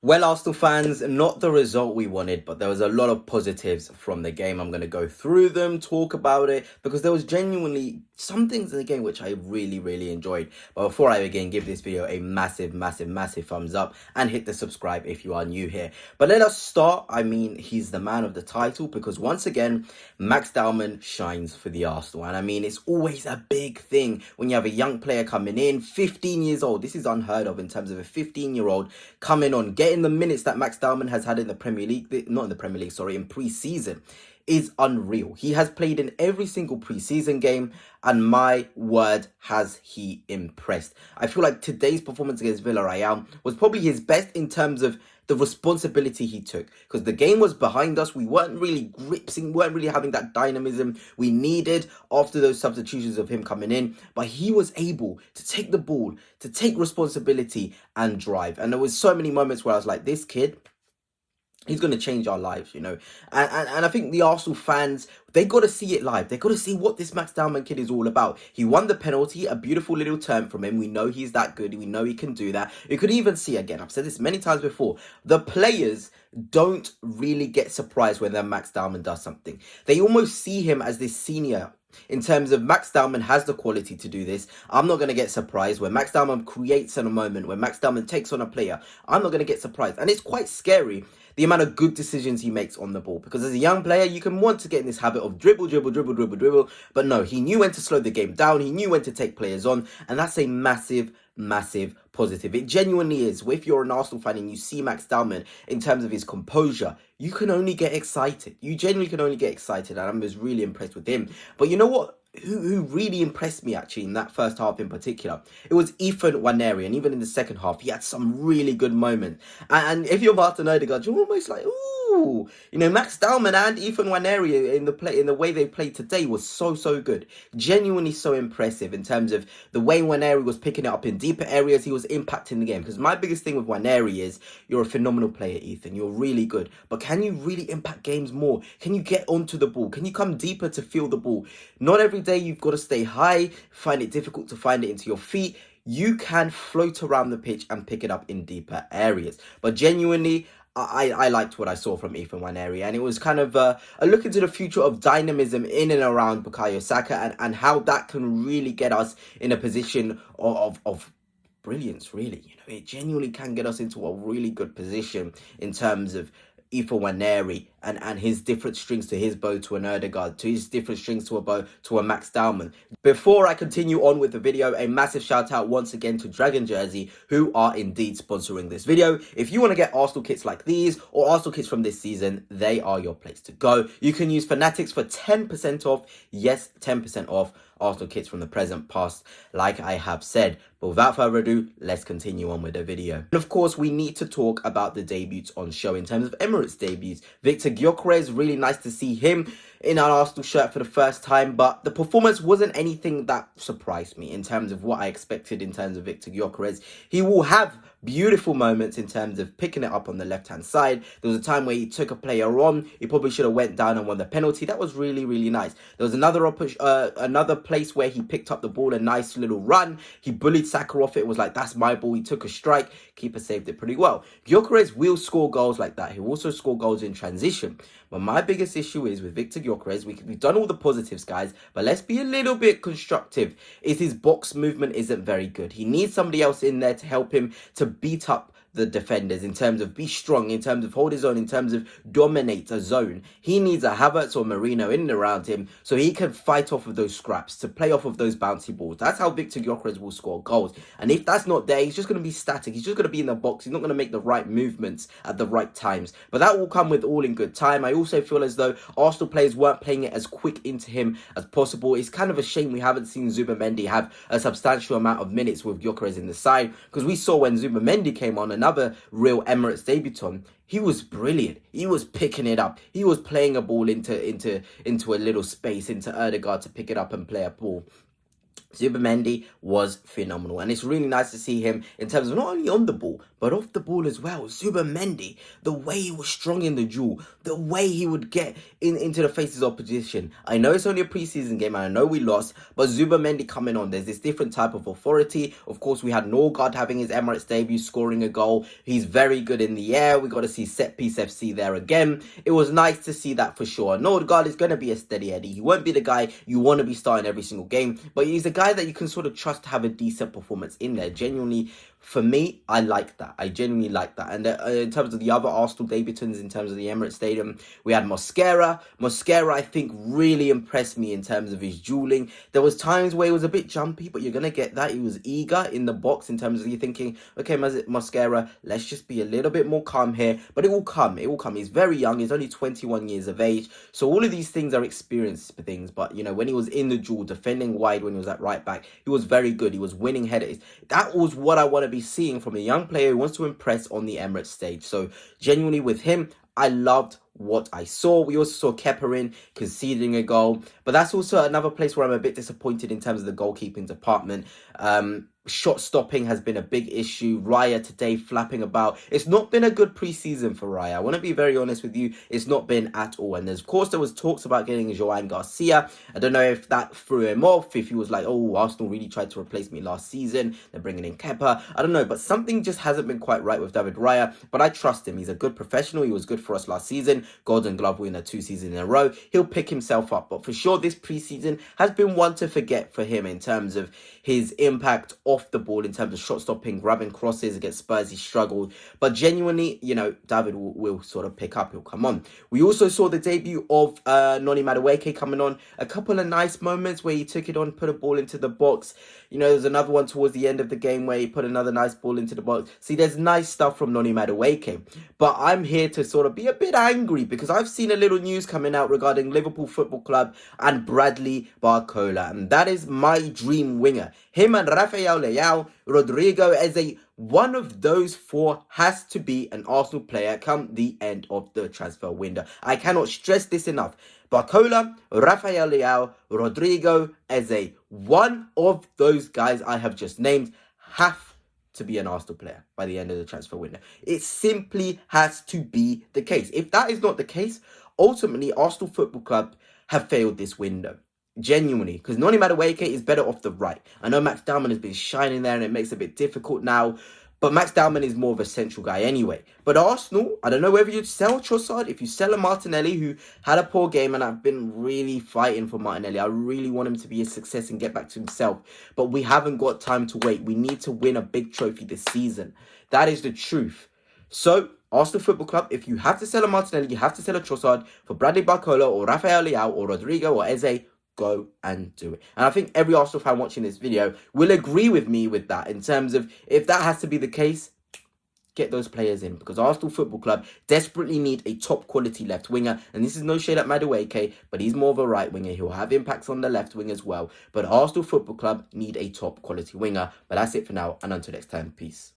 Well, Arsenal fans, not the result we wanted, but there was a lot of positives from the game. I'm going to go through them, talk about it, because there was genuinely some things in the game which I really enjoyed. But before I begin, give this video a massive thumbs up and hit the subscribe if you are new here. But let us start. I mean, he's the man of the title because once again, Max Dowman shines for the Arsenal. And I mean, it's always a big thing when you have a young player coming in, 15 years old. This is unheard of in terms of a 15-year-old coming on, getting the minutes that Max Dowman has had in the Premier League, not in the Premier League, sorry, in pre-season, is unreal. He has played in every single pre-season game, and my word, has he impressed. I feel like today's performance against Villareal was probably his best in terms of the responsibility he took, because the game was behind us. We weren't really gripping, weren't really having that dynamism we needed after those substitutions of him coming in, but he was able to take the ball, to take responsibility and drive. And there was so many moments where I was like, this kid, he's going to change our lives, you know. And I think the Arsenal fans, they got to see it live. They got to see what this Max Dowman kid is all about. He won the penalty, a beautiful little turn from him. We know he's that good. We know he can do that. You could even see, again, I've said this many times before, the players don't really get surprised when their Max Dowman does something. They almost see him as this senior. In terms of Max Dowman has the quality to do this. I'm not going to get surprised when Max Dowman creates in a moment, when Max Dowman takes on a player. I'm not going to get surprised. And it's quite scary, the amount of good decisions he makes on the ball. Because as a young player, you can want to get in this habit of dribble. But no, he knew when to slow the game down. He knew when to take players on. And that's a massive positive. It genuinely is. If you're an Arsenal fan and you see Max Dowman in terms of his composure, you can only get excited. You genuinely can only get excited. And I was really impressed with him. But you know what? Who really impressed me actually in that first half in particular, it was Nwaneri. And even in the second half, he had some really good moments. And if you're Martin Odegaard, you're almost like, ooh, you know, Max Dowman and Nwaneri in the way they played today was so good. Genuinely so impressive in terms of the way Nwaneri was picking it up in deeper areas. He was impacting the game. Because my biggest thing with Nwaneri is you're a phenomenal player, Ethan. You're really good. But can you really impact games more? Can you get onto the ball? Can you come deeper to feel the ball? Not every day you've got to stay high, find it difficult to find it into your feet. You can float around the pitch and pick it up in deeper areas. But genuinely, I liked what I saw from Nwaneri, and it was kind of a look into the future of dynamism in and around Bukayo Saka and how that can really get us in a position of brilliance, really. You know, it genuinely can get us into a really good position in terms of Nwaneri and his different strings to his bow to an Odegaard, to his different strings to a bow to a Max Dowman. Before I continue on with the video, a massive shout out once again to Dragon Jersey, who are indeed sponsoring this video. If you want to get Arsenal kits like these or Arsenal kits from this season, they are your place to go. You can use Fanatics for 10% off. Yes, 10% off Arsenal kits from the present past, like I have said. But without further ado, let's continue on with the video. And of course, we need to talk about the debuts on show in terms of Emirates debuts. Victor Gyokeres, really nice to see him in an Arsenal shirt for the first time, but the performance wasn't anything that surprised me in terms of what I expected in terms of Victor Gyokeres. He will have beautiful moments in terms of picking it up on the left-hand side. There was a time where he took a player on. He probably should have went down and won the penalty. That was really nice. There was another place where he picked up the ball, a nice little run. He bullied Saka off it. It was like, that's my ball. He took a strike. Keeper saved it pretty well. Gyokeres will score goals like that. He will also score goals in transition. But my biggest issue is with Victor Gyokeres, we've done all the positives, guys, but let's be a little bit constructive, is his box movement isn't very good. He needs somebody else in there to help him to beat up the defenders, in terms of be strong, in terms of hold his own, in terms of dominate a zone. He needs a Havertz or Marino in and around him so he can fight off of those scraps, to play off of those bouncy balls. That's how Victor Gyokeres will score goals. And if that's not there, he's just going to be static. He's just going to be in the box. He's not going to make the right movements at the right times. But that will come with all in good time. I also feel as though Arsenal players weren't playing it as quick into him as possible. It's kind of a shame we haven't seen Zubimendi have a substantial amount of minutes with Gyokeres in the side, because we saw when Zubimendi came on, another real Emirates debutant, he was brilliant. He was picking it up. He was playing a ball into a little space, into Odegaard to pick it up and play a ball. Zubimendi was phenomenal, and it's really nice to see him in terms of not only on the ball, but but off the ball as well. Zubimendi, the way he was strong in the duel, the way he would get into the faces of opposition. I know it's only a preseason game and I know we lost, but Zubimendi coming on, there's this different type of authority. Of course, we had Norgard having his Emirates debut, scoring a goal. He's very good in the air. We got to see set piece FC there again. It was nice to see that for sure. Norgard is going to be a steady Eddie. He won't be the guy you want to be starting every single game, but he's a guy that you can sort of trust to have a decent performance in there. Genuinely, for me, I like that. I genuinely like that. And in terms of the other Arsenal debutants, in terms of the Emirates Stadium, we had Mosquera. Mosquera, I think, really impressed me in terms of his dueling. There was times where he was a bit jumpy, but you're going to get that. He was eager in the box in terms of you thinking, okay, Mosquera, let's just be a little bit more calm here. But it will come. It will come. He's very young. He's only 21 years of age. So all of these things are experience things. But, you know, when he was in the duel, defending wide, when he was at right back, he was very good. He was winning headers. That was what I want to be seeing from a young player who wants to impress on the Emirates stage. So genuinely with him, I loved what I saw. We also saw Kepa in conceding a goal, but that's also another place where I'm a bit disappointed in terms of the goalkeeping department. Shot stopping has been a big issue. Raya today flapping about. It's not been a good preseason for Raya. I want to be very honest with you. It's not been at all. And of course, there was talks about getting Joan Garcia. I don't know if that threw him off, if he was like, oh, Arsenal really tried to replace me last season. They're bringing in Kepa. I don't know, but something just hasn't been quite right with David Raya. But I trust him. He's a good professional. He was good for us last season. Golden Glove winner 2 seasons in a row. He'll pick himself up. But for sure, this preseason has been one to forget for him in terms of his impact off the ball, in terms of shot stopping, grabbing crosses against Spurs. He struggled. But genuinely, you know, David will sort of pick up. He'll come on. We also saw the debut of Noni Madueke coming on. A couple of nice moments where he took it on, put a ball into the box. You know, there's another one towards the end of the game where he put another nice ball into the box. See, there's nice stuff from Noni Madueke. But I'm here to sort of be a bit angry because I've seen a little news coming out regarding Liverpool Football Club and Bradley Barcola. And that is my dream winger. Him and Rafael Leao, Rodrigo Eze, one of those four has to be an Arsenal player come the end of the transfer window. I cannot stress this enough. Barcola, Rafael Leao, Rodrigo Eze, one of those guys I have just named have to be an Arsenal player by the end of the transfer window. It simply has to be the case. If that is not the case, ultimately Arsenal Football Club have failed this window. Genuinely, because Noni Madueke is better off the right. I know Max Dowman has been shining there and it makes it a bit difficult now, but Max Dowman is more of a central guy anyway. But Arsenal, I don't know whether you'd sell Trossard, if you sell a Martinelli who had a poor game, and I've been really fighting for Martinelli. I really want him to be a success and get back to himself. But we haven't got time to wait. We need to win a big trophy this season. That is the truth. So, Arsenal Football Club, if you have to sell a Martinelli, you have to sell a Trossard for Bradley Barcola or Rafael Leao or Rodrigo or Eze. Go and do it. And I think every Arsenal fan watching this video will agree with me with that in terms of if that has to be the case, get those players in, because Arsenal Football Club desperately need a top quality left winger. And this is no shade at Madueke, but he's more of a right winger. He'll have impacts on the left wing as well. But Arsenal Football Club need a top quality winger. But that's it for now, and until next time, peace.